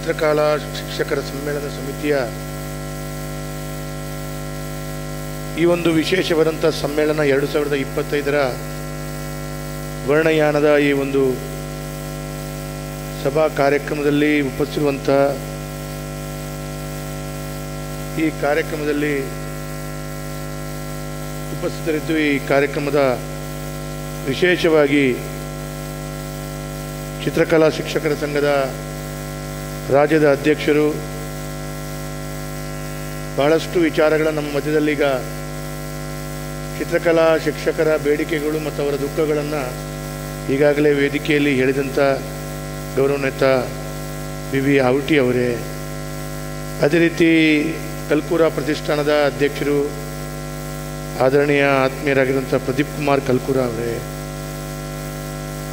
ಚಿತ್ರಕಲಾ ಶಿಕ್ಷಕರ ಸಮ್ಮೇಳನ ಸಮಿತಿಯ ಈ ಒಂದು ವಿಶೇಷವಾದಂಥ ಸಮ್ಮೇಳನ 2025ರ ವರ್ಣಯಾನದ ಈ ಒಂದು ಸಭಾ ಕಾರ್ಯಕ್ರಮದಲ್ಲಿ ಉಪಸ್ಥಿತಿರುವಂಥ ಈ ಕಾರ್ಯಕ್ರಮದಲ್ಲಿ ಉಪಸ್ಥಿತರಿದ್ದು ಈ ಕಾರ್ಯಕ್ರಮದ ವಿಶೇಷವಾಗಿ ಚಿತ್ರಕಲಾ ಶಿಕ್ಷಕರ ಸಂಘದ ರಾಜ್ಯದ ಅಧ್ಯಕ್ಷರು ಬಹಳಷ್ಟು ವಿಚಾರಗಳ ನಮ್ಮ ಮಧ್ಯದಲ್ಲೀಗ ಚಿತ್ರಕಲಾ ಶಿಕ್ಷಕರ ಬೇಡಿಕೆಗಳು ಮತ್ತು ಅವರ ದುಃಖಗಳನ್ನು ಈಗಾಗಲೇ ವೇದಿಕೆಯಲ್ಲಿ ಹೇಳಿದಂಥ ಗೌರವಾನ್ವಿತ ವಿ ಆವುಟಿ ಅವರೇ, ಅದೇ ರೀತಿ ಕಲ್ಕೂರ ಪ್ರತಿಷ್ಠಾನದ ಅಧ್ಯಕ್ಷರು ಆದರಣೀಯ ಆತ್ಮೀಯರಾಗಿರುವಂಥ ಪ್ರದೀಪ್ ಕುಮಾರ್ ಕಲ್ಕೂರ ಅವರೇ,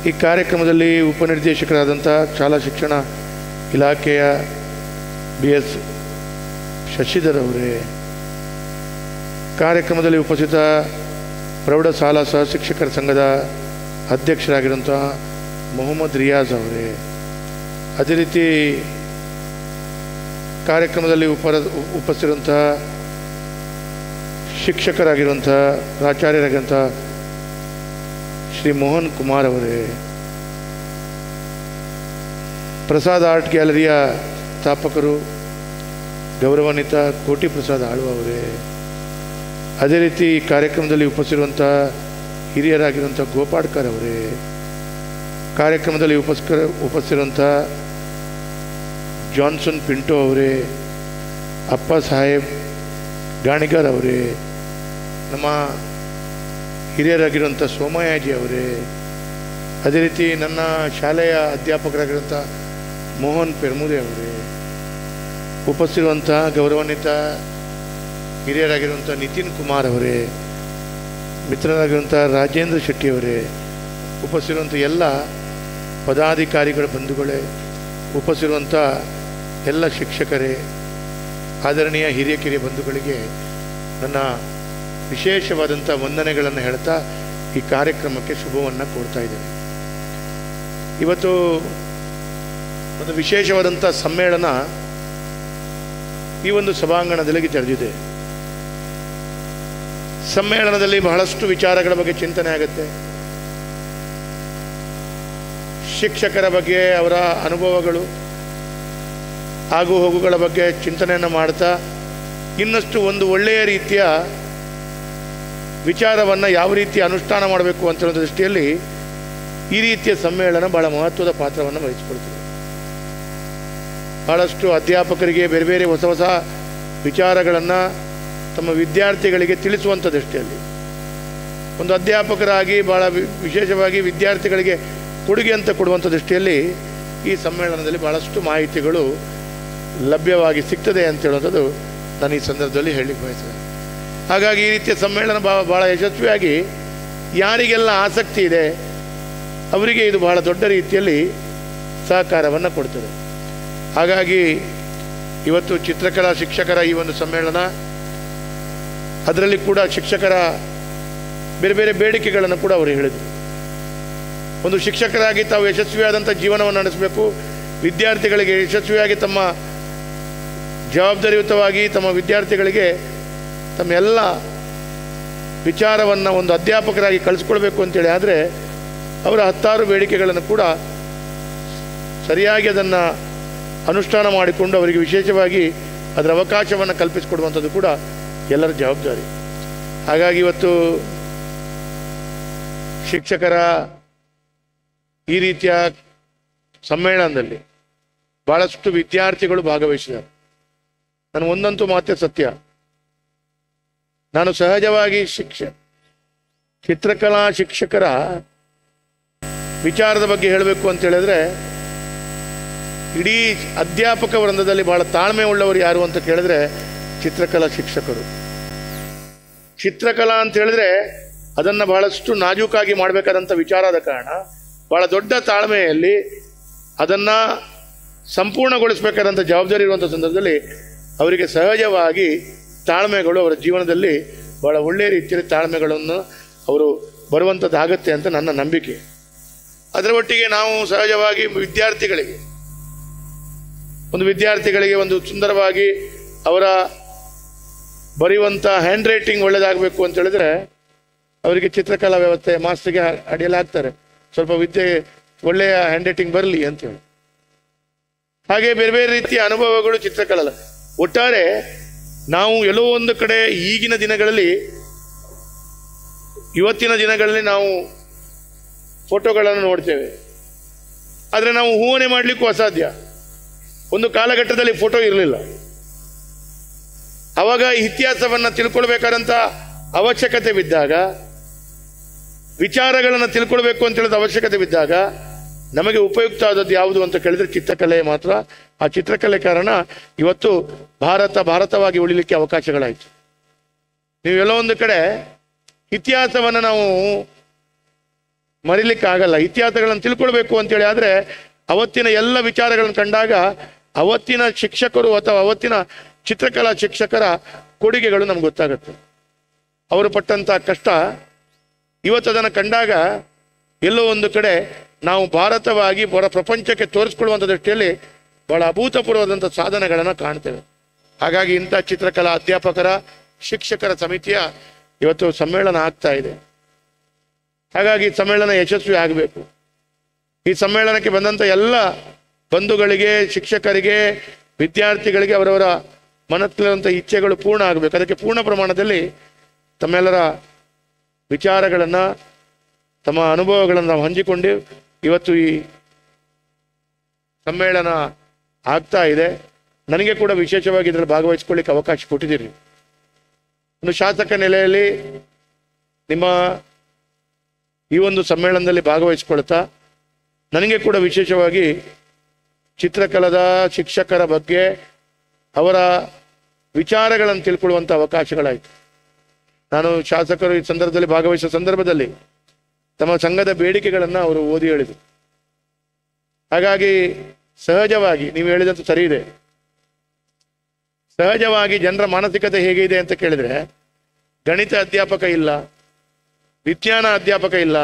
ಈ ಕಾರ್ಯಕ್ರಮದಲ್ಲಿ ಉಪನಿರ್ದೇಶಕರಾದಂಥ ಶಾಲಾ ಶಿಕ್ಷಣ ಇಲಾಖೆಯ BS ಶಶಿಧರ್ ಅವರೇ, ಕಾರ್ಯಕ್ರಮದಲ್ಲಿ ಉಪಸ್ಥಿತ ಪ್ರೌಢಶಾಲಾ ಸಹಶಿಕ್ಷಕರ ಸಂಘದ ಅಧ್ಯಕ್ಷರಾಗಿರುವಂಥ ಮೊಹಮ್ಮದ್ ರಿಯಾಜ್ ಅವರೇ, ಅದೇ ರೀತಿ ಕಾರ್ಯಕ್ರಮದಲ್ಲಿ ಉಪಸ್ಥಿತಿರುವಂಥ ಶಿಕ್ಷಕರಾಗಿರುವಂಥ ಪ್ರಾಚಾರ್ಯರಾಗಿರುವಂಥ ಶ್ರೀ ಮೋಹನ್ ಕುಮಾರ್ ಅವರೇ, ಪ್ರಸಾದ್ ಆರ್ಟ್ ಗ್ಯಾಲರಿಯ ಸ್ಥಾಪಕರು ಗೌರವಾನ್ವಿತ ಕೋಟಿ ಪ್ರಸಾದ್ ಆಳ್ವ ಅವರೇ, ಅದೇ ರೀತಿ ಕಾರ್ಯಕ್ರಮದಲ್ಲಿ ಉಪಸ್ಥಿತಿರುವಂಥ ಹಿರಿಯರಾಗಿರುವಂಥ ಗೋಪಾಡ್ಕರ್ ಅವರೇ, ಕಾರ್ಯಕ್ರಮದಲ್ಲಿ ಉಪಸ್ಥಿತಿರುವಂಥ ಜಾನ್ಸನ್ ಪಿಂಟೋ ಅವರೇ, ಅಪ್ಪ ಸಾಹೇಬ್ ಗಾಣಿಗರ್ ಅವರೇ, ನಮ್ಮ ಹಿರಿಯರಾಗಿರುವಂಥ ಸೋಮಯಾಜಿ ಅವರೇ, ಅದೇ ರೀತಿ ನನ್ನ ಶಾಲೆಯ ಅಧ್ಯಾಪಕರಾಗಿರುವಂಥ ಮೋಹನ್ ಪೆರ್ಮುದೆ ಅವರೇ, ಉಪಸ್ಥಿತಿರುವಂಥ ಗೌರವಾನ್ವಿತ ಹಿರಿಯರಾಗಿರುವಂಥ ನಿತಿನ್ ಕುಮಾರ್ ಅವರೇ, ಮಿತ್ರರಾಗಿರುವಂಥ ರಾಜೇಂದ್ರ ಶೆಟ್ಟಿ ಅವರೇ, ಉಪಸ್ಥಿತಿರುವಂಥ ಎಲ್ಲ ಪದಾಧಿಕಾರಿಗಳ ಬಂಧುಗಳೇ, ಉಪಸ್ಥಿತಿರುವಂಥ ಎಲ್ಲ ಶಿಕ್ಷಕರೇ, ಆದರಣೀಯ ಹಿರಿಯ ಕಿರಿಯ ಬಂಧುಗಳಿಗೆ ನನ್ನ ವಿಶೇಷವಾದಂಥ ವಂದನೆಗಳನ್ನು ಹೇಳ್ತಾ ಈ ಕಾರ್ಯಕ್ರಮಕ್ಕೆ ಶುಭವನ್ನು ಕೋರ್ತಾ ಇದ್ದೇನೆ. ಇವತ್ತು ಒಂದು ವಿಶೇಷವಾದಂಥ ಸಮ್ಮೇಳನ ಈ ಒಂದು ಸಭಾಂಗಣದಲ್ಲಿ ತೆರೆದಿದೆ. ಸಮ್ಮೇಳನದಲ್ಲಿ ಬಹಳಷ್ಟು ವಿಚಾರಗಳ ಬಗ್ಗೆ ಚಿಂತನೆ ಆಗುತ್ತೆ. ಶಿಕ್ಷಕರ ಬಗ್ಗೆ ಅವರ ಅನುಭವಗಳು ಆಗು ಹೋಗುಗಳ ಬಗ್ಗೆ ಚಿಂತನೆಯನ್ನು ಮಾಡ್ತಾ ಇನ್ನಷ್ಟು ಒಂದು ಒಳ್ಳೆಯ ರೀತಿಯ ವಿಚಾರವನ್ನು ಯಾವ ರೀತಿ ಅನುಷ್ಠಾನ ಮಾಡಬೇಕು ಅಂತ ದೃಷ್ಟಿಯಲ್ಲಿ ಈ ರೀತಿಯ ಸಮ್ಮೇಳನ ಬಹಳ ಮಹತ್ವದ ಪಾತ್ರವನ್ನು ವಹಿಸಿಕೊಳ್ತದೆ. ಬಹಳಷ್ಟು ಅಧ್ಯಾಪಕರಿಗೆ ಬೇರೆ ಬೇರೆ ಹೊಸ ಹೊಸ ವಿಚಾರಗಳನ್ನು ತಮ್ಮ ವಿದ್ಯಾರ್ಥಿಗಳಿಗೆ ತಿಳಿಸುವಂಥ ದೃಷ್ಟಿಯಲ್ಲಿ ಒಂದು ಅಧ್ಯಾಪಕರಾಗಿ ಭಾಳ ವಿಶೇಷವಾಗಿ ವಿದ್ಯಾರ್ಥಿಗಳಿಗೆ ಕೊಡುಗೆ ಅಂತ ಕೊಡುವಂಥ ದೃಷ್ಟಿಯಲ್ಲಿ ಈ ಸಮ್ಮೇಳನದಲ್ಲಿ ಭಾಳಷ್ಟು ಮಾಹಿತಿಗಳು ಲಭ್ಯವಾಗಿ ಸಿಗ್ತದೆ ಅಂತ ಹೇಳುವಂಥದ್ದು ನಾನು ಈ ಸಂದರ್ಭದಲ್ಲಿ ಹೇಳಲಿಕ್ಕೆ ಬಯಸ್ತೇನೆ. ಹಾಗಾಗಿ ಈ ರೀತಿಯ ಸಮ್ಮೇಳನ ಭಾಳ ಯಶಸ್ವಿಯಾಗಿ ಯಾರಿಗೆಲ್ಲ ಆಸಕ್ತಿ ಇದೆ ಅವರಿಗೆ ಇದು ಬಹಳ ದೊಡ್ಡ ರೀತಿಯಲ್ಲಿ ಸಹಕಾರವನ್ನು ಕೊಡ್ತದೆ. ಹಾಗಾಗಿ ಇವತ್ತು ಚಿತ್ರಕಲಾ ಶಿಕ್ಷಕರ ಈ ಒಂದು ಸಮ್ಮೇಳನ, ಅದರಲ್ಲಿ ಕೂಡ ಶಿಕ್ಷಕರ ಬೇರೆ ಬೇರೆ ಬೇಡಿಕೆಗಳನ್ನು ಕೂಡ ಅವರು ಹೇಳಿದರು. ಒಂದು ಶಿಕ್ಷಕರಾಗಿ ತಾವು ಯಶಸ್ವಿಯಾದಂಥ ಜೀವನವನ್ನು ನಡೆಸಬೇಕು, ವಿದ್ಯಾರ್ಥಿಗಳಿಗೆ ಯಶಸ್ವಿಯಾಗಿ ತಮ್ಮ ಜವಾಬ್ದಾರಿಯುತವಾಗಿ ತಮ್ಮ ವಿದ್ಯಾರ್ಥಿಗಳಿಗೆ ತಮ್ಮ ಎಲ್ಲ ವಿಚಾರವನ್ನು ಒಂದು ಅಧ್ಯಾಪಕರಾಗಿ ಕಳಿಸ್ಕೊಳ್ಬೇಕು ಅಂತೇಳಿ ಆದರೆ ಅವರ 10 ಬೇಡಿಕೆಗಳನ್ನು ಕೂಡ ಸರಿಯಾಗಿ ಅದನ್ನು ಅನುಷ್ಠಾನ ಮಾಡಿಕೊಂಡು ಅವರಿಗೆ ವಿಶೇಷವಾಗಿ ಅದರ ಅವಕಾಶವನ್ನು ಕಲ್ಪಿಸಿಕೊಡುವಂಥದ್ದು ಕೂಡ ಎಲ್ಲರ ಜವಾಬ್ದಾರಿ. ಹಾಗಾಗಿ ಇವತ್ತು ಶಿಕ್ಷಕರ ಈ ರೀತಿಯ ಸಮ್ಮೇಳನದಲ್ಲಿ ಭಾಳಷ್ಟು ವಿದ್ಯಾರ್ಥಿಗಳು ಭಾಗವಹಿಸಿದ್ದಾರೆ. ನಾನು ಒಂದಂತೂ ಮಾತ್ರ ಸತ್ಯ, ನಾನು ಸಹಜವಾಗಿ ಚಿತ್ರಕಲಾ ಶಿಕ್ಷಕರ ವಿಚಾರದ ಬಗ್ಗೆ ಹೇಳಬೇಕು ಅಂತ ಹೇಳಿದ್ರೆ ಇಡೀ ಅಧ್ಯಾಪಕ ವೃಂದದಲ್ಲಿ ಬಹಳ ತಾಳ್ಮೆ ಉಳ್ಳವರು ಯಾರು ಅಂತ ಕೇಳಿದ್ರೆ ಚಿತ್ರಕಲಾ ಶಿಕ್ಷಕರು. ಚಿತ್ರಕಲಾ ಅಂತ ಹೇಳಿದ್ರೆ ಅದನ್ನು ಬಹಳಷ್ಟು ನಾಜೂಕಾಗಿ ಮಾಡಬೇಕಾದಂಥ ವಿಚಾರ ಆದ ಕಾರಣ ಬಹಳ ದೊಡ್ಡ ತಾಳ್ಮೆಯಲ್ಲಿ ಅದನ್ನು ಸಂಪೂರ್ಣಗೊಳಿಸಬೇಕಾದಂಥ ಜವಾಬ್ದಾರಿ ಇರುವಂಥ ಸಂದರ್ಭದಲ್ಲಿ ಅವರಿಗೆ ಸಹಜವಾಗಿ ತಾಳ್ಮೆಗಳು ಅವರ ಜೀವನದಲ್ಲಿ ಬಹಳ ಒಳ್ಳೆಯ ರೀತಿಯಲ್ಲಿ ತಾಳ್ಮೆಗಳನ್ನು ಅವರು ಬರುವಂಥದ್ದಾಗತ್ತೆ ಅಂತ ನನ್ನ ನಂಬಿಕೆ. ಅದರ ಒಟ್ಟಿಗೆ ನಾವು ಸಹಜವಾಗಿ ವಿದ್ಯಾರ್ಥಿಗಳಿಗೆ ಒಂದು ವಿದ್ಯಾರ್ಥಿಗಳಿಗೆ ಒಂದು ಸುಂದರವಾಗಿ ಅವರ ಬರೆಯುವಂಥ ಹ್ಯಾಂಡ್ ರೈಟಿಂಗ್ ಒಳ್ಳೆಯದಾಗಬೇಕು ಅಂತ ಹೇಳಿದ್ರೆ ಅವರಿಗೆ ಚಿತ್ರಕಲಾ ವ್ಯವಸ್ಥೆ ಮಾಸ್ಟರ್ಗೆ ಅಡಿಯಲ್ಲಿ ಹಾಕ್ತಾರೆ, ಸ್ವಲ್ಪ ವಿದ್ಯೆ ಒಳ್ಳೆಯ ಹ್ಯಾಂಡ್ ರೈಟಿಂಗ್ ಬರಲಿ ಅಂತೇಳಿ. ಹಾಗೆ ಬೇರೆ ಬೇರೆ ರೀತಿಯ ಅನುಭವಗಳು ಚಿತ್ರಕಲಾ. ಒಟ್ಟಾರೆ ನಾವು ಎಲ್ಲೋ ಒಂದು ಕಡೆ ಈಗಿನ ದಿನಗಳಲ್ಲಿ, ಇವತ್ತಿನ ದಿನಗಳಲ್ಲಿ ನಾವು ಫೋಟೋಗಳನ್ನು ನೋಡ್ತೇವೆ, ಆದರೆ ನಾವು ಊಹನೆ ಮಾಡಲಿಕ್ಕೂ ಅಸಾಧ್ಯ. ಒಂದು ಕಾಲಘಟ್ಟದಲ್ಲಿ ಫೋಟೋ ಇರಲಿಲ್ಲ. ಅವಾಗ ಇತಿಹಾಸವನ್ನು ತಿಳ್ಕೊಳ್ಬೇಕಾದಂಥ ಅವಶ್ಯಕತೆ ಬಿದ್ದಾಗ, ವಿಚಾರಗಳನ್ನು ತಿಳ್ಕೊಳ್ಬೇಕು ಅಂತ ಹೇಳಿದ ಅವಶ್ಯಕತೆ ಬಿದ್ದಾಗ ನಮಗೆ ಉಪಯುಕ್ತ ಆದದ್ದು ಯಾವುದು ಅಂತ ಕೇಳಿದ್ರೆ ಚಿತ್ರಕಲೆ ಮಾತ್ರ. ಆ ಚಿತ್ರಕಲೆ ಕಾರಣ ಇವತ್ತು ಭಾರತವಾಗಿ ಉಳಿಲಿಕ್ಕೆ ಅವಕಾಶಗಳಾಯಿತು. ನೀವೆಲ್ಲೋ ಒಂದು ಕಡೆ ಇತಿಹಾಸವನ್ನು ನಾವು ಮರಿಲಿಕ್ಕಾಗಲ್ಲ. ಇತಿಹಾಸಗಳನ್ನು ತಿಳ್ಕೊಳ್ಬೇಕು ಅಂತೇಳಿ ಆದರೆ ಅವತ್ತಿನ ಎಲ್ಲ ವಿಚಾರಗಳನ್ನು ಕಂಡಾಗ ಅವತ್ತಿನ ಶಿಕ್ಷಕರು ಅಥವಾ ಅವತ್ತಿನ ಚಿತ್ರಕಲಾ ಶಿಕ್ಷಕರ ಕೊಡುಗೆಗಳು ನಮ್ಗೆ ಗೊತ್ತಾಗುತ್ತೆ. ಅವರು ಪಟ್ಟಂಥ ಕಷ್ಟ ಇವತ್ತು ಅದನ್ನು ಕಂಡಾಗ ಎಲ್ಲೋ ಒಂದು ಕಡೆ ನಾವು ಭಾರತವಾಗಿ ಪ್ರಪಂಚಕ್ಕೆ ತೋರಿಸ್ಕೊಳ್ಳುವಂಥ ದೃಷ್ಟಿಯಲ್ಲಿ ಬಹಳ ಅಭೂತಪೂರ್ವವಾದಂಥ ಸಾಧನೆಗಳನ್ನು ಕಾಣ್ತೇವೆ. ಹಾಗಾಗಿ ಇಂಥ ಚಿತ್ರಕಲಾ ಅಧ್ಯಾಪಕರ ಶಿಕ್ಷಕರ ಸಮಿತಿಯ ಇವತ್ತು ಸಮ್ಮೇಳನ ಆಗ್ತಾ ಇದೆ. ಹಾಗಾಗಿ ಸಮ್ಮೇಳನ ಯಶಸ್ವಿ ಆಗಬೇಕು. ಈ ಸಮ್ಮೇಳನಕ್ಕೆ ಬಂದಂಥ ಎಲ್ಲ ಬಂಧುಗಳಿಗೆ, ಶಿಕ್ಷಕರಿಗೆ, ವಿದ್ಯಾರ್ಥಿಗಳಿಗೆ ಅವರವರ ಮನಸ್ಸಿರುವಂಥ ಇಚ್ಛೆಗಳು ಪೂರ್ಣ ಆಗಬೇಕು. ಅದಕ್ಕೆ ಪೂರ್ಣ ಪ್ರಮಾಣದಲ್ಲಿ ತಮ್ಮೆಲ್ಲರ ವಿಚಾರಗಳನ್ನು, ತಮ್ಮ ಅನುಭವಗಳನ್ನು ನಾವು ಹಂಚಿಕೊಂಡು ಇವತ್ತು ಈ ಸಮ್ಮೇಳನ ಆಗ್ತಾ ಇದೆ. ನನಗೆ ಕೂಡ ವಿಶೇಷವಾಗಿ ಇದರಲ್ಲಿ ಭಾಗವಹಿಸ್ಕೊಳ್ಳಿಕ್ಕೆ ಅವಕಾಶ ಕೊಟ್ಟಿದ್ದೀರಿ. ಒಂದು ಶಾಸಕ ನೆಲೆಯಲ್ಲಿ ನಿಮ್ಮ ಈ ಒಂದು ಸಮ್ಮೇಳನದಲ್ಲಿ ಭಾಗವಹಿಸ್ಕೊಳ್ತಾ ನನಗೆ ಕೂಡ ವಿಶೇಷವಾಗಿ ಚಿತ್ರಕಲಾ ಶಿಕ್ಷಕರ ಬಗ್ಗೆ ಅವರ ವಿಚಾರಗಳನ್ನು ತಿಳ್ಕೊಳ್ಳುವಂಥ ಅವಕಾಶಗಳಾಯಿತು. ನಾನು ಶಾಸಕರು ಈ ಸಂದರ್ಭದಲ್ಲಿ ಭಾಗವಹಿಸುವ ಸಂದರ್ಭದಲ್ಲಿ ತಮ್ಮ ಸಂಘದ ಬೇಡಿಕೆಗಳನ್ನು ಅವರು ಓದಿ ಹೇಳಿದರು. ಹಾಗಾಗಿ ಸಹಜವಾಗಿ ನೀವು ಹೇಳಿದಂತೆ ಸರಿ ಇದೆ. ಸಹಜವಾಗಿ ಜನರ ಮಾನಸಿಕತೆ ಹೇಗಿದೆ ಅಂತ ಕೇಳಿದರೆ, ಗಣಿತ ಅಧ್ಯಾಪಕ ಇಲ್ಲ, ವಿಜ್ಞಾನ ಅಧ್ಯಾಪಕ ಇಲ್ಲ,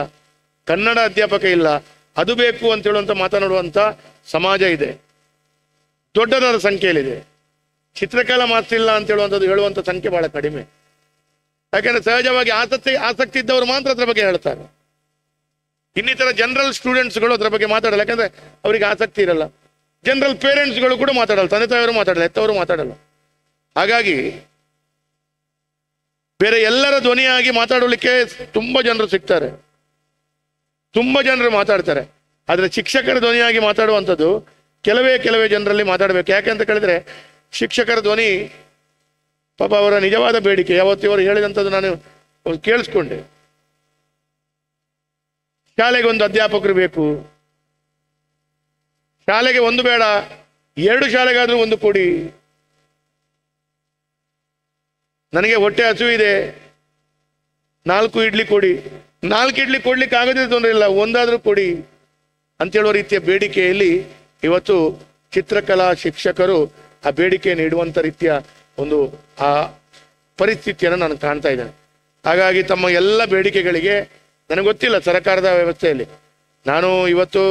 ಕನ್ನಡ ಅಧ್ಯಾಪಕ ಇಲ್ಲ, ಅದು ಬೇಕು ಅಂತ ಹೇಳುವಂಥ ಮಾತನಾಡುವಂಥ ಸಮಾಜ ಇದೆ. ದೊಡ್ಡದರ ಸಂಖ್ಯೆಯಲ್ಲಿದೆ. ಚಿತ್ರಕಲಾ ಮಾತ್ರ ಇಲ್ಲ ಅಂತ ಹೇಳುವಂಥದ್ದು ಹೇಳುವಂಥ ಸಂಖ್ಯೆ ಬಹಳ ಕಡಿಮೆ. ಯಾಕೆಂದ್ರೆ ಸಹಜವಾಗಿ ಆಸಕ್ತಿ ಇದ್ದವರು ಮಾತ್ರ ಅದ್ರ ಬಗ್ಗೆ ಹೇಳ್ತಾರೆ. ಇನ್ನಿತರ ಜನರಲ್ ಸ್ಟೂಡೆಂಟ್ಸ್ಗಳು ಅದ್ರ ಬಗ್ಗೆ ಮಾತಾಡಲ್ಲ, ಯಾಕಂದ್ರೆ ಅವರಿಗೆ ಆಸಕ್ತಿ ಇರಲ್ಲ. ಜನರಲ್ ಪೇರೆಂಟ್ಸ್ಗಳು ಕೂಡ ಮಾತಾಡಲ್ಲ, ತಂದೆ ತಾಯಿಯವರು ಮಾತಾಡಲ್ಲ, ಹೆತ್ತವರು ಮಾತಾಡಲ್ಲ. ಹಾಗಾಗಿ ಬೇರೆ ಎಲ್ಲರ ಧ್ವನಿಯಾಗಿ ಮಾತಾಡಲಿಕ್ಕೆ ತುಂಬ ಜನರು ಸಿಗ್ತಾರೆ, ತುಂಬ ಜನರು ಮಾತಾಡ್ತಾರೆ. ಆದರೆ ಶಿಕ್ಷಕರ ಧ್ವನಿಯಾಗಿ ಮಾತಾಡುವಂಥದ್ದು ಕೆಲವೇ ಜನರಲ್ಲಿ ಮಾತಾಡಬೇಕು. ಯಾಕೆಂತ ಕೇಳಿದ್ರೆ ಶಿಕ್ಷಕರ ಧ್ವನಿ ಪಾಪ ಅವರ ನಿಜವಾದ ಬೇಡಿಕೆ. ಯಾವತ್ತಿವರು ಹೇಳಿದಂಥದ್ದು ನಾನು ಕೇಳಿಸ್ಕೊಂಡೆ. ಶಾಲೆಗೆ ಒಂದು ಅಧ್ಯಾಪಕರು ಬೇಕು, ಶಾಲೆಗೆ ಒಂದು ಬೇಡ 2 ಶಾಲೆಗಾದ್ರೂ ಒಂದು ಕೊಡಿ, ನನಗೆ ಹೊಟ್ಟೆ ಹಸು ಇದೆ 4 ಇಡ್ಲಿ ಕೊಡಿ, 4 ಇಡ್ಲಿ ಕೊಡ್ಲಿಕ್ಕೆ ಆಗೋದೇ ತೊಂದರೆ ಇಲ್ಲ, ಒಂದಾದ್ರೂ ಕೊಡಿ ಅಂತೇಳುವ ರೀತಿಯ ಬೇಡಿಕೆಯಲ್ಲಿ ಇವತ್ತು ಚಿತ್ರಕಲಾ ಶಿಕ್ಷಕರು ಆ ಬೇಡಿಕೆಯನ್ನು ಇಡುವಂಥ ರೀತಿಯ ಒಂದು ಆ ಪರಿಸ್ಥಿತಿಯನ್ನು ನಾನು ಕಾಣ್ತಾ ಇದ್ದೇನೆ. ಹಾಗಾಗಿ ತಮ್ಮ ಎಲ್ಲ ಬೇಡಿಕೆಗಳಿಗೆ ನನಗೆ ಗೊತ್ತಿಲ್ಲ ಸರ್ಕಾರದ ವ್ಯವಸ್ಥೆಯಲ್ಲಿ. ನಾನು ಇವತ್ತು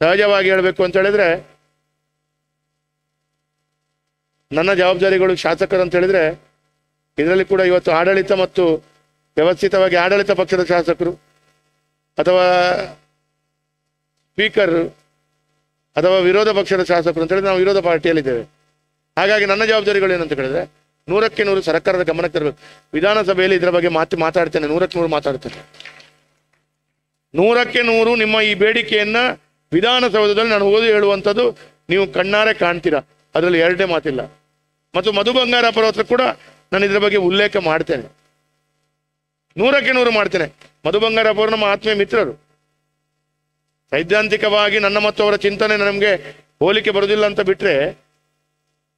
ಸಹಜವಾಗಿ ಹೇಳಬೇಕು ಅಂತ ಹೇಳಿದ್ರೆ, ನನ್ನ ಜವಾಬ್ದಾರಿಗಳು ಶಾಸಕರು ಅಂತ ಹೇಳಿದ್ರೆ, ಇದರಲ್ಲಿ ಕೂಡ ಇವತ್ತು ಆಡಳಿತ ಮತ್ತು ವ್ಯವಸ್ಥಿತವಾಗಿ ಆಡಳಿತ ಪಕ್ಷದ ಶಾಸಕರು ಅಥವಾ ಸ್ಪೀಕರ್ ಅಥವಾ ವಿರೋಧ ಪಕ್ಷದ ಶಾಸಕರು ಅಂತ ಹೇಳಿದ್ರೆ ನಾವು ವಿರೋಧ ಪಾರ್ಟಿಯಲ್ಲಿದ್ದೇವೆ. ಹಾಗಾಗಿ ನನ್ನ ಜವಾಬ್ದಾರಿಗಳು ಏನಂತ ಹೇಳಿದ್ರೆ 100ಕ್ಕೆ 100 ಸರ್ಕಾರದ ಗಮನಕ್ಕೆ ತರಬೇಕು. ವಿಧಾನಸಭೆಯಲ್ಲಿ ಇದರ ಬಗ್ಗೆ ಮಾತಾಡ್ತೇನೆ, 100ಕ್ಕೆ 100 ಮಾತಾಡ್ತೇನೆ. 100ಕ್ಕೆ 100 ನಿಮ್ಮ ಈ ಬೇಡಿಕೆಯನ್ನ ವಿಧಾನಸೌಧದಲ್ಲಿ ನಾನು ಓದಿ ಹೇಳುವಂಥದ್ದು ನೀವು ಕಣ್ಣಾರೆ ಕಾಣ್ತೀರಾ, ಅದರಲ್ಲಿ 2 ಮಾತಿಲ್ಲ. ಮತ್ತು ಮಧು ಬಂಗಾರಪ್ಪರ ಹತ್ರ ಕೂಡ ನಾನು ಇದರ ಬಗ್ಗೆ ಉಲ್ಲೇಖ ಮಾಡ್ತೇನೆ, 100ಕ್ಕೆ 100 ಮಾಡ್ತೇನೆ. ಮಧು ಬಂಗಾರಪ್ಪ ಅವರು ನಮ್ಮ ಆತ್ಮೀಯ ಮಿತ್ರರು. ಸೈದ್ಧಾಂತಿಕವಾಗಿ ನನ್ನ ಮತ್ತು ಅವರ ಚಿಂತನೆ ನಮಗೆ ಹೋಲಿಕೆ ಬರುವುದಿಲ್ಲ ಅಂತ ಬಿಟ್ಟರೆ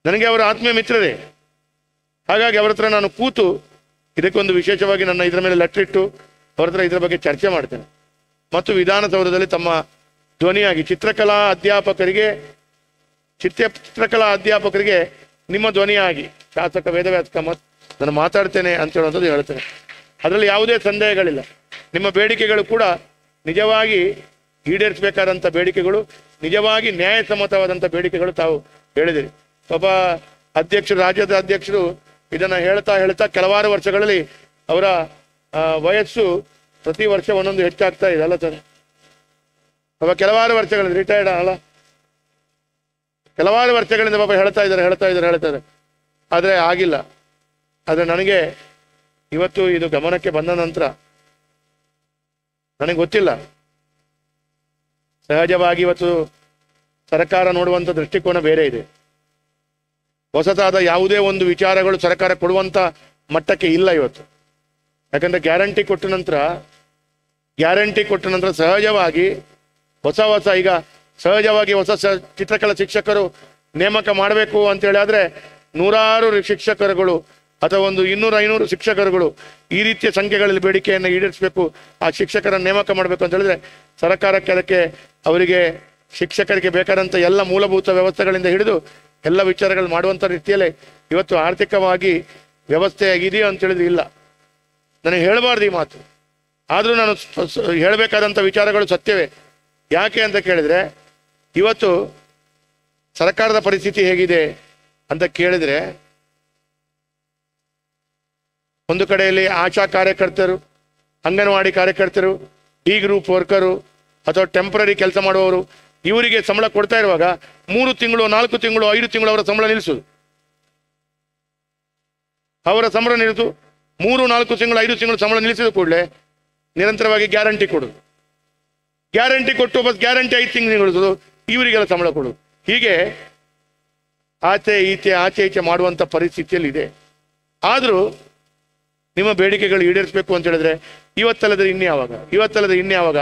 ನನಗೆ ಅವರ ಆತ್ಮೀಯ ಮಿತ್ರರೇ. ಹಾಗಾಗಿ ಅವರ ಹತ್ರ ನಾನು ಕೂತು ಇದಕ್ಕೊಂದು ವಿಶೇಷವಾಗಿ ನನ್ನ ಇದರ ಮೇಲೆ ಲೆಟರ್ ಇಟ್ಟು ಅವರ ಹತ್ರ ಇದರ ಬಗ್ಗೆ ಚರ್ಚೆ ಮಾಡ್ತೇನೆ. ಮತ್ತು ವಿಧಾನಸೌಧದಲ್ಲಿ ತಮ್ಮ ಧ್ವನಿಯಾಗಿ ಚಿತ್ರಕಲಾ ಅಧ್ಯಾಪಕರಿಗೆ ನಿಮ್ಮ ಧ್ವನಿಯಾಗಿ ಶಾಸಕ ವೇದವ್ಯಾಸ ಕಾಮತ್ ನಾನು ಮಾತಾಡ್ತೇನೆ ಅಂತ ಹೇಳುವಂಥದ್ದು ಹೇಳ್ತೇನೆ. ಅದರಲ್ಲಿ ಯಾವುದೇ ಸಂದೇಹಗಳಿಲ್ಲ. ನಿಮ್ಮ ಬೇಡಿಕೆಗಳು ಕೂಡ ನಿಜವಾಗಿ ಈಡೇರಿಸಬೇಕಾದಂಥ ಬೇಡಿಕೆಗಳು, ನಿಜವಾಗಿ ನ್ಯಾಯಸಮ್ಮತವಾದಂಥ ಬೇಡಿಕೆಗಳು ತಾವು ಹೇಳಿದಿರಿ. ಒಬ್ಬ ಅಧ್ಯಕ್ಷರು, ರಾಜ್ಯದ ಅಧ್ಯಕ್ಷರು ಇದನ್ನು ಹೇಳ್ತಾ ಹೇಳ್ತಾ ಕೆಲವಾರು ವರ್ಷಗಳಲ್ಲಿ ಅವರ ವಯಸ್ಸು ಪ್ರತಿ ವರ್ಷ ಒಂದೊಂದು ಹೆಚ್ಚಾಗ್ತಾ ಇದೆ ಅಲ್ಲ ಸರ್? ಒಬ್ಬ ಕೆಲವಾರು ವರ್ಷಗಳಿಂದ ರಿಟೈರ್ಡ್ ಅಲ್ಲ, ಕೆಲವಾರು ವರ್ಷಗಳಿಂದ ಪಾಪ ಹೇಳ್ತಾ ಇದ್ದಾರೆ. ಆದರೆ ಆಗಿಲ್ಲ. ಆದರೆ ನನಗೆ ಇವತ್ತು ಇದು ಗಮನಕ್ಕೆ ಬಂದ ನಂತರ ನನಗೆ ಗೊತ್ತಿಲ್ಲ, ಸಹಜವಾಗಿ ಇವತ್ತು ಸರ್ಕಾರ ನೋಡುವಂಥ ದೃಷ್ಟಿಕೋನ ಬೇರೆ ಇದೆ. ಹೊಸತಾದ ಯಾವುದೇ ಒಂದು ವಿಚಾರಗಳು ಸರ್ಕಾರ ಕೊಡುವಂಥ ಮಟ್ಟಕ್ಕೆ ಇಲ್ಲ ಇವತ್ತು. ಯಾಕಂದರೆ ಗ್ಯಾರಂಟಿ ಕೊಟ್ಟ ನಂತರ ಸಹಜವಾಗಿ ಹೊಸ ಈಗ ಸಹಜವಾಗಿ ಹೊಸ ಚಿತ್ರಕಲಾ ಶಿಕ್ಷಕರು ನೇಮಕ ಮಾಡಬೇಕು ಅಂತೇಳಿ ಆದರೆ ನೂರಾರು ಶಿಕ್ಷಕರುಗಳು ಅಥವಾ ಒಂದು 200-500 ಶಿಕ್ಷಕರುಗಳು ಈ ರೀತಿಯ ಸಂಖ್ಯೆಗಳಲ್ಲಿ ಬೇಡಿಕೆಯನ್ನು ಈಡೇರಿಸಬೇಕು, ಆ ಶಿಕ್ಷಕರ ನೇಮಕ ಮಾಡಬೇಕು ಅಂತ ಹೇಳಿದ್ರೆ ಸರ್ಕಾರಕ್ಕೆ ಅದಕ್ಕೆ ಅವರಿಗೆ ಶಿಕ್ಷಕರಿಗೆ ಬೇಕಾದಂಥ ಎಲ್ಲ ಮೂಲಭೂತ ವ್ಯವಸ್ಥೆಗಳಿಂದ ಹಿಡಿದು ಎಲ್ಲ ವಿಚಾರಗಳು ಮಾಡುವಂಥ ರೀತಿಯಲ್ಲೇ ಇವತ್ತು ಆರ್ಥಿಕವಾಗಿ ವ್ಯವಸ್ಥೆ ಆಗಿದೆಯೋ ಅಂತ ಹೇಳಿದ್ರೆ ಇಲ್ಲ. ನನಗೆ ಹೇಳಬಾರ್ದು ಈ ಮಾತು, ಆದರೂ ನಾನು ಹೇಳಬೇಕಾದಂಥ ವಿಚಾರಗಳು ಸತ್ಯವೇ. ಯಾಕೆ ಅಂತ ಕೇಳಿದರೆ ಇವತ್ತು ಸರ್ಕಾರದ ಪರಿಸ್ಥಿತಿ ಹೇಗಿದೆ ಅಂತ ಕೇಳಿದರೆ, ಒಂದು ಕಡೆಯಲ್ಲಿ ಆಶಾ ಕಾರ್ಯಕರ್ತರು, ಅಂಗನವಾಡಿ ಕಾರ್ಯಕರ್ತರು, ಈ ಗ್ರೂಪ್ ವರ್ಕರು ಅಥವಾ ಟೆಂಪ್ರರಿ ಕೆಲಸ ಮಾಡುವವರು ಇವರಿಗೆ ಸಂಬಳ ಕೊಡ್ತಾ ಇರುವಾಗ 3 ತಿಂಗಳು 4 ತಿಂಗಳು 5 ತಿಂಗಳು ಅವರ ಸಂಬಳ ನಿಲ್ಲಿಸೋದು. ಅವರ ಸಂಬಳ ನಿಲ್ಲಿಸು 3, 4 ತಿಂಗಳು 5 ತಿಂಗಳು ಸಂಬಳ ನಿಲ್ಲಿಸಿದ ಕೂಡಲೇ ನಿರಂತರವಾಗಿ ಗ್ಯಾರಂಟಿ ಕೊಡೋದು. ಗ್ಯಾರಂಟಿ ಕೊಟ್ಟು ಬಸ್ ಗ್ಯಾರಂಟಿ 5 ತಿಂಗಳು ನಿಲ್ಲಿಸೋದು, ಇವರಿಗೆಲ್ಲ ಸಂಬಳ ಕೊಡೋದು. ಹೀಗೆ ಆಚೆ ಈಚೆ ಮಾಡುವಂಥ ಪರಿಸ್ಥಿತಿಯಲ್ಲಿ ಇದೆ. ಆದರೂ ನಿಮ್ಮ ಬೇಡಿಕೆಗಳು ಈಡೇರಿಸಬೇಕು ಅಂತ ಹೇಳಿದ್ರೆ ಇವತ್ತಲ್ಲದೆ ಇನ್ಯಾವಾಗ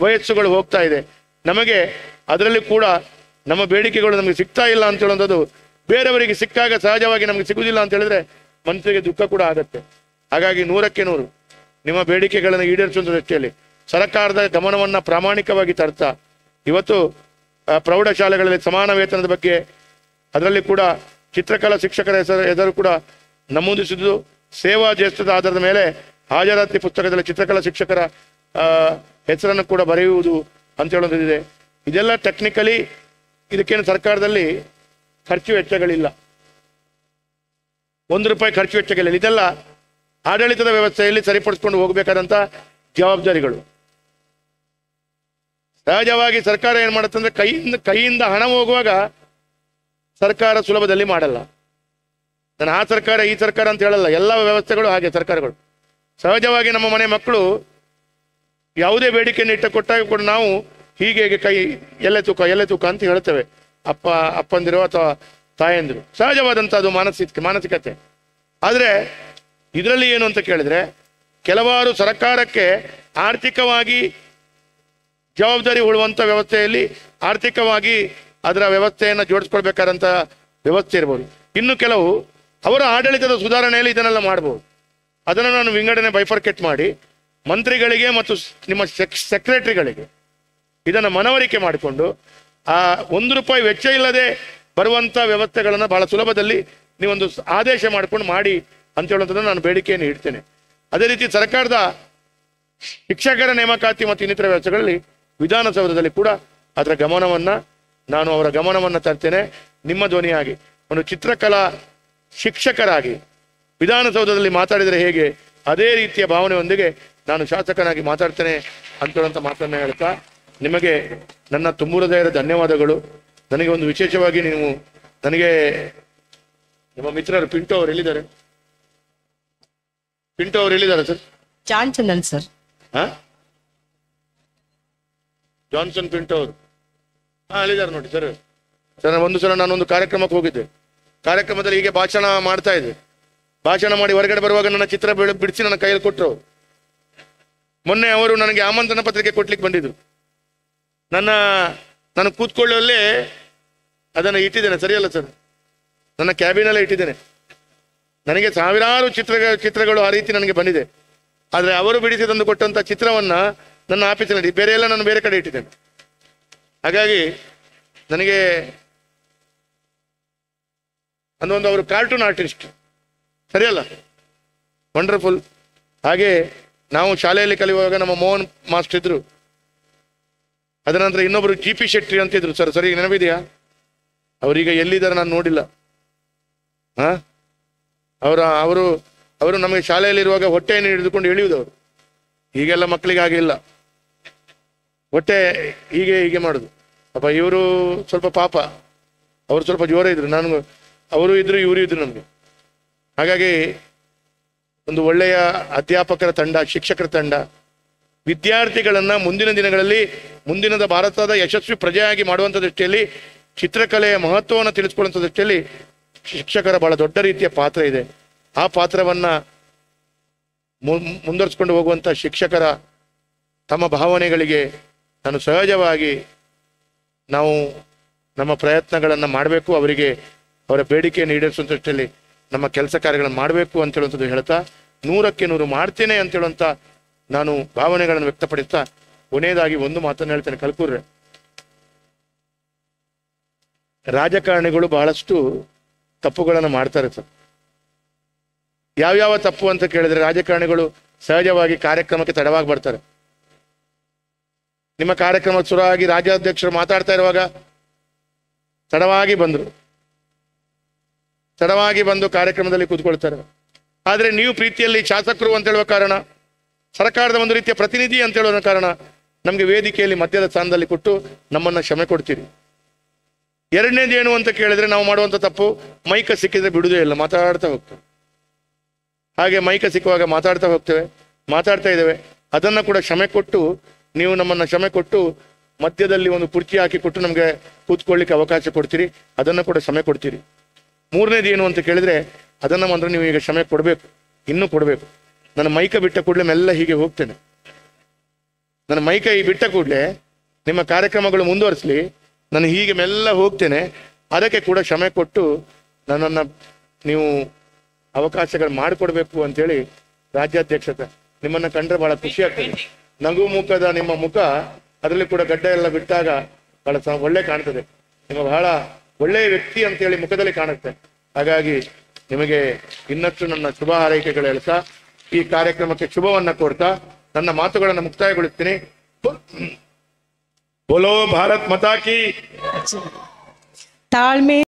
ವಯಸ್ಸುಗಳು ಹೋಗ್ತಾ ಇದೆ. ನಮಗೆ ಅದರಲ್ಲಿ ಕೂಡ ನಮ್ಮ ಬೇಡಿಕೆಗಳು ನಮಗೆ ಸಿಗ್ತಾ ಇಲ್ಲ ಅಂತ ಹೇಳೋದು, ಬೇರೆಯವರಿಗೆ ಸಿಕ್ಕಾಗ ಸಹಜವಾಗಿ ನಮಗೆ ಸಿಗುವುದಿಲ್ಲ ಅಂತ ಹೇಳಿದ್ರೆ ಮನಸ್ಸಿಗೆ ದುಃಖ ಕೂಡ ಆಗುತ್ತೆ. ಹಾಗಾಗಿ 100ಕ್ಕೆ 100 ನಿಮ್ಮ ಬೇಡಿಕೆಗಳನ್ನು ಈಡೇರಿಸುವ ದೃಷ್ಟಿಯಲ್ಲಿ ಸರ್ಕಾರದ ಗಮನವನ್ನು ಪ್ರಾಮಾಣಿಕವಾಗಿ ತರ್ತಾ ಇವತ್ತು ಪ್ರೌಢಶಾಲೆಗಳಲ್ಲಿ ಸಮಾನ ವೇತನದ ಬಗ್ಗೆ, ಅದರಲ್ಲಿ ಕೂಡ ಚಿತ್ರಕಲಾ ಶಿಕ್ಷಕರ ಹೆಸರು ಕೂಡ ನಮೂದಿಸಿದ್ದು, ಸೇವಾ ಜ್ಯೇಷ್ಠದ ಆಧಾರದ ಮೇಲೆ ಹಾಜರಾತಿ ಪುಸ್ತಕದಲ್ಲಿ ಚಿತ್ರಕಲಾ ಶಿಕ್ಷಕರ ಹೆಸರನ್ನು ಕೂಡ ಬರೆಯುವುದು ಅಂತ ಹೇಳೋದಿದೆ. ಇದೆಲ್ಲ ಟೆಕ್ನಿಕಲಿ ಇದಕ್ಕೇನು ಸರ್ಕಾರದಲ್ಲಿ ಖರ್ಚು ವೆಚ್ಚಗಳಿಲ್ಲ, 1 ರೂಪಾಯಿ ಖರ್ಚು ವೆಚ್ಚಗಳಿಲ್ಲ. ಇದೆಲ್ಲ ಆಡಳಿತದ ವ್ಯವಸ್ಥೆಯಲ್ಲಿ ಸರಿಪಡಿಸ್ಕೊಂಡು ಹೋಗಬೇಕಾದಂಥ ಜವಾಬ್ದಾರಿಗಳು. ಸಹಜವಾಗಿ ಸರ್ಕಾರ ಏನು ಮಾಡುತ್ತಂದ್ರೆ ಕೈಯಿಂದ ಹಣ ಹೋಗುವಾಗ ಸರ್ಕಾರ ಸುಲಭದಲ್ಲಿ ಮಾಡಲ್ಲ. ನಾನು ಆ ಸರ್ಕಾರ ಈ ಸರ್ಕಾರ ಅಂತ ಹೇಳಲ್ಲ, ಎಲ್ಲ ವ್ಯವಸ್ಥೆಗಳು ಹಾಗೆ ಸರ್ಕಾರಗಳು. ಸಹಜವಾಗಿ ನಮ್ಮ ಮನೆ ಮಕ್ಕಳು ಯಾವುದೇ ಬೇಡಿಕೆಯನ್ನು ಕೊಟ್ಟಾಗ ಕೂಡ ನಾವು ಹೀಗೆ ಕೈ ಎಲ್ಲೆ ತೂಕ ಅಂತ ಹೇಳ್ತೇವೆ, ಅಪ್ಪಂದಿರೋ ಅಥವಾ ತಾಯಂದಿರು. ಸಹಜವಾದಂಥ ಅದು ಮಾನಸಿಕತೆ. ಆದರೆ ಇದರಲ್ಲಿ ಏನು ಅಂತ ಕೇಳಿದ್ರೆ, ಕೆಲವಾರು ಸರ್ಕಾರಕ್ಕೆ ಆರ್ಥಿಕವಾಗಿ ಜವಾಬ್ದಾರಿ ಉಳುವಂಥ ವ್ಯವಸ್ಥೆಯಲ್ಲಿ ಆರ್ಥಿಕವಾಗಿ ಅದರ ವ್ಯವಸ್ಥೆಯನ್ನು ಜೋಡಿಸ್ಕೊಳ್ಬೇಕಾದಂಥ ವ್ಯವಸ್ಥೆ ಇರ್ಬೋದು. ಇನ್ನು ಕೆಲವು ಅವರ ಆಡಳಿತದ ಸುಧಾರಣೆಯಲ್ಲಿ ಇದನ್ನೆಲ್ಲ ಮಾಡ್ಬೋದು. ಅದನ್ನು ನಾನು ವಿಂಗಡಣೆ ಬೈಫರ್ಕೆಟ್ ಮಾಡಿ ಮಂತ್ರಿಗಳಿಗೆ ಮತ್ತು ನಿಮ್ಮ ಸೆಕ್ರೆಟರಿಗಳಿಗೆ ಇದನ್ನು ಮನವರಿಕೆ ಮಾಡಿಕೊಂಡು ಆ 1 ರೂಪಾಯಿ ವೆಚ್ಚ ಇಲ್ಲದೆ ಬರುವಂಥ ವ್ಯವಸ್ಥೆಗಳನ್ನು ಬಹಳ ಸುಲಭದಲ್ಲಿ ನೀವೊಂದು ಆದೇಶ ಮಾಡ್ಕೊಂಡು ಮಾಡಿ ಅಂತ ಹೇಳುವಂಥದ್ದನ್ನು ನಾನು ಬೇಡಿಕೆಯನ್ನು ಇಡ್ತೇನೆ. ಅದೇ ರೀತಿ ಸರ್ಕಾರದ ಶಿಕ್ಷಕರ ನೇಮಕಾತಿ ಮತ್ತು ಇನ್ನಿತರ ವ್ಯವಸ್ಥೆಗಳಲ್ಲಿ ವಿಧಾನಸೌಧದಲ್ಲಿ ಕೂಡ ಅದರ ಅವರ ಗಮನವನ್ನು ತರ್ತೇನೆ. ನಿಮ್ಮ ಧ್ವನಿಯಾಗಿ ಒಂದು ಚಿತ್ರಕಲಾ ಶಿಕ್ಷಕರಾಗಿ ವಿಧಾನಸೌಧದಲ್ಲಿ ಮಾತಾಡಿದರೆ ಹೇಗೆ ಅದೇ ರೀತಿಯ ಭಾವನೆಯೊಂದಿಗೆ ನಾನು ಶಾಸಕನಾಗಿ ಮಾತಾಡ್ತೇನೆ ಅಂತ ಮಾತನ್ನು ಹೇಳ್ತಾ, ನಿಮಗೆ ನನ್ನ ತುಂಬು ಹೃದಯದ ಧನ್ಯವಾದಗಳು. ನನಗೆ ಒಂದು ವಿಶೇಷವಾಗಿ ನನಗೆ ನಿಮ್ಮ ಮಿತ್ರರು ಪಿಂಟೋ ಅವರು ಎಲ್ಲಿದ್ದಾರೆ sir? Johnson sir. Johnson Pinto ಅವರು ಅಲ್ಲಿದ್ದಾರೆ ನೋಡಿ ಸರ್. ಒಂದು ಸಲ ನಾನೊಂದು ಕಾರ್ಯಕ್ರಮಕ್ಕೆ ಹೋಗಿದ್ದೆ. ಕಾರ್ಯಕ್ರಮದಲ್ಲಿ ಹೀಗೆ ಭಾಷಣ ಮಾಡ್ತಾ ಇದ್ದೆ. ಭಾಷಣ ಮಾಡಿ ಹೊರಗಡೆ ಬರುವಾಗ ನನ್ನ ಚಿತ್ರ ಬಿಡಿಸಿ ನನ್ನ ಕೈಯಲ್ಲಿ ಕೊಟ್ಟರು. ಮೊನ್ನೆ ಅವರು ನನಗೆ ಆಮಂತ್ರಣ ಪತ್ರಿಕೆ ಕೊಡ್ಲಿಕ್ಕೆ ಬಂದಿದ್ರು. ನಾನು ಕೂತ್ಕೊಳ್ಳುವಲ್ಲೇ ಅದನ್ನು ಇಟ್ಟಿದ್ದೇನೆ, ಸರಿಯಲ್ಲ ಸರ್? ನನ್ನ ಕ್ಯಾಬಿನಲ್ಲೇ ಇಟ್ಟಿದ್ದೇನೆ. ನನಗೆ ಸಾವಿರಾರು ಚಿತ್ರಗಳು ಆ ರೀತಿ ನನಗೆ ಬಂದಿದೆ. ಆದರೆ ಅವರು ಬಿಡಿಸಿ ತಂದು ಕೊಟ್ಟಂಥ ಚಿತ್ರವನ್ನು ನನ್ನ ಆಫೀಸಿನಲ್ಲಿ, ಬೇರೆ ಎಲ್ಲ ನಾನು ಬೇರೆ ಕಡೆ ಇಟ್ಟಿದ್ದೇನೆ. ಹಾಗಾಗಿ ನನಗೆ ಅಂದೊಂದು ಅವರು ಕಾರ್ಟೂನ್ ಆರ್ಟಿಸ್ಟ್, ಸರಿಯಲ್ಲ? ವಂಡರ್ಫುಲ್. ಹಾಗೆ ನಾವು ಶಾಲೆಯಲ್ಲಿ ಕಲಿಯುವಾಗ ನಮ್ಮ ಮೋಹನ್ ಮಾಸ್ಟರ್ ಇದ್ರು. ಅದರ ನಂತರ ಇನ್ನೊಬ್ಬರು ಜಿ ಪಿ ಶೆಟ್ಟಿ ಅಂತಿದ್ರು ಸರ್, ಸರಿ ನೆನಪಿದೆಯಾ? ಅವರೀಗ ಎಲ್ಲಿದ್ದಾರೆ ನಾನು ನೋಡಿಲ್ಲ. ಅವರು ಅವರು ನಮಗೆ ಶಾಲೆಯಲ್ಲಿರುವಾಗ ಹೊಟ್ಟೆಯನ್ನು ಹಿಡಿದುಕೊಂಡು ಎಳೆಯುವುದವರು. ಈಗೆಲ್ಲ ಮಕ್ಕಳಿಗೆ ಹಾಗೆ ಇಲ್ಲ, ಹೊಟ್ಟೆ ಹೀಗೆ ಹೀಗೆ ಮಾಡುದು. ಪಾಪ ಇವರು ಸ್ವಲ್ಪ ಪಾಪ, ಅವರು ಸ್ವಲ್ಪ ಜೋರ ಇದ್ರು, ಅವರು ಇದ್ರು ಇವರು ಇದ್ರು ನಮಗೆ. ಹಾಗಾಗಿ ಒಂದು ಒಳ್ಳೆಯ ಅಧ್ಯಾಪಕರ ತಂಡ, ಶಿಕ್ಷಕರ ತಂಡ ವಿದ್ಯಾರ್ಥಿಗಳನ್ನ ಮುಂದಿನ ದಿನಗಳಲ್ಲಿ ಮುಂದಿನದ ಭಾರತದ ಯಶಸ್ವಿ ಪ್ರಜೆಯಾಗಿ ಮಾಡುವಂಥ ದೃಷ್ಟಿಯಲ್ಲಿ, ಚಿತ್ರಕಲೆಯ ಮಹತ್ವವನ್ನು ತಿಳಿಸ್ಕೊಳ್ಳುವಂಥ ದೃಷ್ಟಿಯಲ್ಲಿ ಶಿಕ್ಷಕರ ಬಹಳ ದೊಡ್ಡ ರೀತಿಯ ಪಾತ್ರ ಇದೆ. ಆ ಪಾತ್ರವನ್ನ ಮುಂದುವರಿಸಿಕೊಂಡು ಹೋಗುವಂಥ ಶಿಕ್ಷಕರ ತಮ್ಮ ಭಾವನೆಗಳಿಗೆ ನಾನು ಸಹಜವಾಗಿ ನಾವು ನಮ್ಮ ಪ್ರಯತ್ನಗಳನ್ನು ಮಾಡಬೇಕು, ಅವರಿಗೆ ಅವರ ಬೇಡಿಕೆಯನ್ನು ಈಡೇರಿಸುವಂಥ ದೃಷ್ಟಿಯಲ್ಲಿ ನಮ್ಮ ಕೆಲಸ ಕಾರ್ಯಗಳನ್ನು ಮಾಡಬೇಕು ಅಂತ ಹೇಳುವಂಥದ್ದು ಹೇಳ್ತಾ, 100ಕ್ಕೆ 100 ಮಾಡ್ತೇನೆ ಅಂತ ಹೇಳುವಂಥ ನಾನು ಭಾವನೆಗಳನ್ನು ವ್ಯಕ್ತಪಡಿಸ್ತಾ ಕೊನೆಯದಾಗಿ ಒಂದು ಮಾತನ್ನು ಹೇಳ್ತೇನೆ. ಕಲ್ಕೂರ್ರೆ, ರಾಜಕಾರಣಿಗಳು ಬಹಳಷ್ಟು ತಪ್ಪುಗಳನ್ನು ಮಾಡ್ತಾರೆ ಸರ್. ಯಾವ್ಯಾವ ತಪ್ಪು ಅಂತ ಕೇಳಿದ್ರೆ, ರಾಜಕಾರಣಿಗಳು ಸಹಜವಾಗಿ ಕಾರ್ಯಕ್ರಮಕ್ಕೆ ತಡವಾಗಿ ಬರ್ತಾರೆ. ನಿಮ್ಮ ಕಾರ್ಯಕ್ರಮ ಶುರುವಾಗಿ ರಾಜ್ಯಾಧ್ಯಕ್ಷರು ಮಾತಾಡ್ತಾ ಇರುವಾಗ ತಡವಾಗಿ ಬಂದು ಕಾರ್ಯಕ್ರಮದಲ್ಲಿ ಕೂತ್ಕೊಳ್ತಾರೆ. ಆದರೆ ನೀವು ಪ್ರೀತಿಯಲ್ಲಿ ಶಾಸಕರು ಅಂತ ಹೇಳುವ ಕಾರಣ, ಸರ್ಕಾರದ ಒಂದು ರೀತಿಯ ಪ್ರತಿನಿಧಿ ಅಂತ ಹೇಳುವ ಕಾರಣ ನಮಗೆ ವೇದಿಕೆಯಲ್ಲಿ ಮಧ್ಯದ ಸ್ಥಾನದಲ್ಲಿ ಕೊಟ್ಟು ನಮ್ಮನ್ನು ಕ್ಷಮೆ ಕೊಡ್ತೀರಿ. ಎರಡನೇದು ಏನು ಅಂತ ಕೇಳಿದ್ರೆ, ನಾವು ಮಾಡುವಂಥ ತಪ್ಪು ಮೈಕ ಸಿಕ್ಕಿದ್ರೆ ಬಿಡುವುದೇ ಇಲ್ಲ, ಮಾತಾಡ್ತಾ ಹೋಗ್ತೇವೆ. ಹಾಗೆ ಮೈಕ ಸಿಕ್ಕುವಾಗ ಮಾತಾಡ್ತಾ ಇದ್ದೇವೆ, ಅದನ್ನು ಕೂಡ ಕ್ಷಮೆ ಕೊಟ್ಟು, ನೀವು ನಮ್ಮನ್ನು ಕ್ಷಮೆ ಕೊಟ್ಟು ಮಧ್ಯದಲ್ಲಿ ಒಂದು ಕುರ್ಚಿ ಹಾಕಿ ಕೊಟ್ಟು ನಮಗೆ ಕೂತ್ಕೊಳ್ಳಿಕ್ಕೆ ಅವಕಾಶ ಕೊಡ್ತೀರಿ, ಅದನ್ನು ಕೂಡ ಕ್ಷಮೆ ಕೊಡ್ತೀರಿ. ಮೂರನೇದು ಏನು ಅಂತ ಕೇಳಿದ್ರೆ, ಅದನ್ನು ಮಾತ್ರ ನೀವು ಈಗ ಕ್ಷಮೆ ಕೊಡಬೇಕು, ಇನ್ನೂ ಕೊಡಬೇಕು. ನನ್ನ ಮೈಕ ಬಿಟ್ಟ ಕೂಡಲೇ ಮೆಲ್ಲ ಹೀಗೆ ಹೋಗ್ತೇನೆ. ನನ್ನ ಮೈಕ ಈ ಬಿಟ್ಟ ಕೂಡಲೇ ನಿಮ್ಮ ಕಾರ್ಯಕ್ರಮಗಳು ಮುಂದುವರಿಸಲಿ, ನಾನು ಹೀಗೆ ಮೆಲ್ಲ ಹೋಗ್ತೇನೆ. ಅದಕ್ಕೆ ಕೂಡ ಕ್ಷಮೆ ಕೊಟ್ಟು ನನ್ನನ್ನು ನೀವು ಅವಕಾಶಗಳು ಮಾಡಿಕೊಡ್ಬೇಕು ಅಂತೇಳಿ ರಾಜ್ಯಾಧ್ಯಕ್ಷತೆ. ನಿಮ್ಮನ್ನು ಕಂಡ್ರೆ ಬಹಳ ಖುಷಿ ಆಗ್ತದೆ. ನಗು ಮುಖದ ನಿಮ್ಮ ಮುಖ, ಅದರಲ್ಲಿ ಕೂಡ ಗಡ್ಡ ಎಲ್ಲ ಬಿಟ್ಟಾಗ ಬಹಳ ಒಳ್ಳೆ ಕಾಣ್ತದೆ. ನಿಮ್ಮ ಬಹಳ ಒಳ್ಳೆಯ ವ್ಯಕ್ತಿ ಅಂತೇಳಿ ಮುಖದಲ್ಲಿ ಕಾಣುತ್ತೆ. ಹಾಗಾಗಿ ನಿಮಗೆ ಇನ್ನಷ್ಟು ನನ್ನ ಶುಭ ಹಾರೈಕೆಗಳು ಹೇಳ್ತಾ, ಈ ಕಾರ್ಯಕ್ರಮಕ್ಕೆ ಶುಭವನ್ನ ಕೋರ್ತಾ ನನ್ನ ಮಾತುಗಳನ್ನು ಮುಕ್ತಾಯಗೊಳಿಸ್ತೀನಿ. ಬೋಲೋ ಭಾರತ್ ಮಾತಾ ಕಿ. ತಾಳ್ಮೆ